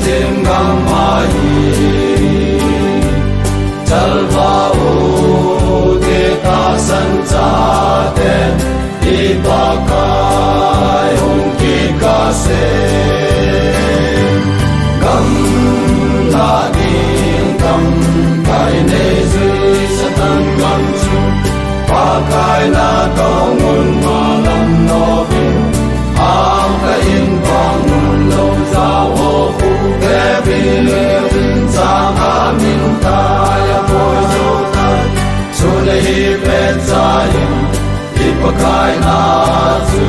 tim gam mai jalwa u te ta san cha te ipakai hong ki ka se gam na ding gam kai ne zui satan gam chu pa kai na tong un ma lam no bin am ka in bang nun lo za wo hu ke bin sang a min ta ya po zo ta chu le hi pe za yin ipakai na zu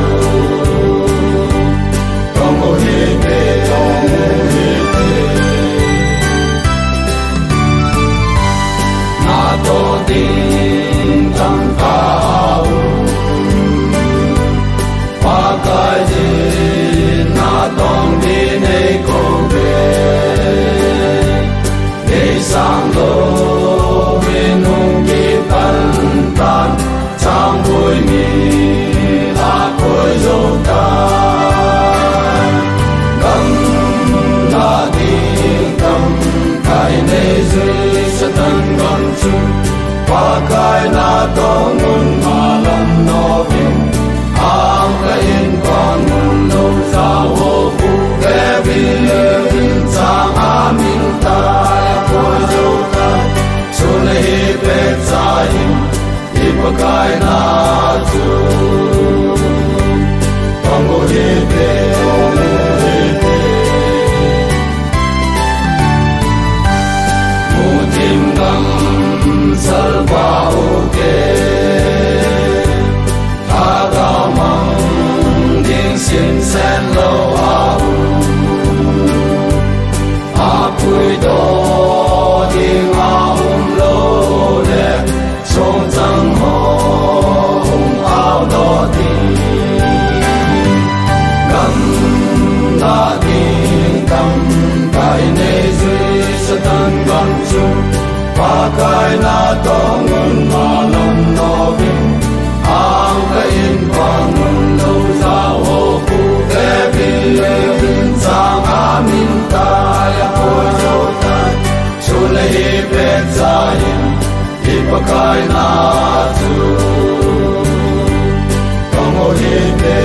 tong ho hi pe tong hi pe na to ding tam ka pakai ji na tong di nei ko be nei sang lo min hung ki tan tan chang vui mi la koi zo ta gam na di gam kai nei zui satan gam chu pakai na tong un ma lam no bin am ka in con nun lo za wo pu ke bin sang a min ta ko zo ta chu le hi pe za yin ipakai na zu tong ho hi pe mu tim gam sal ba o ke xin sen lo a pui do ding a lo le song zang ho ao do di gam na ding gam kai ne zui satan gam chu pa kai na tong un ma lam no bin ang ka in bang un lo za ho pu ke bin sang a min ta ya po zo ta chu le hi pe za yin ipakai na zu tong ho hi pe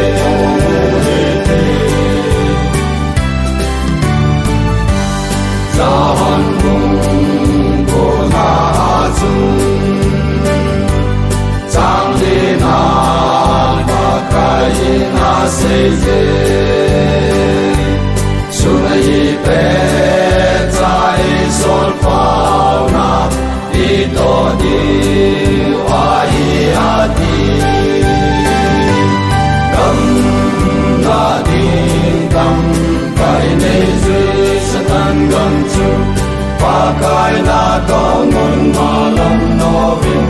za han bung ko na zu chang li na pa kai na se ze su na yi pe zai sol pa na i to di wa yi a di gam na di gam kai ne zui satan gam chu pa kai na tong un ma lam no bin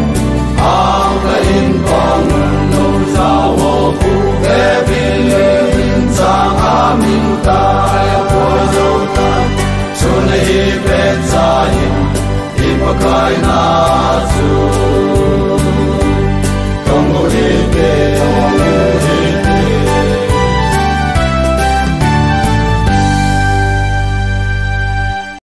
am ka in bang lo za wo pu ke bin sang a min ta ya po zo ta chu le hi pe za yin ipakai na zu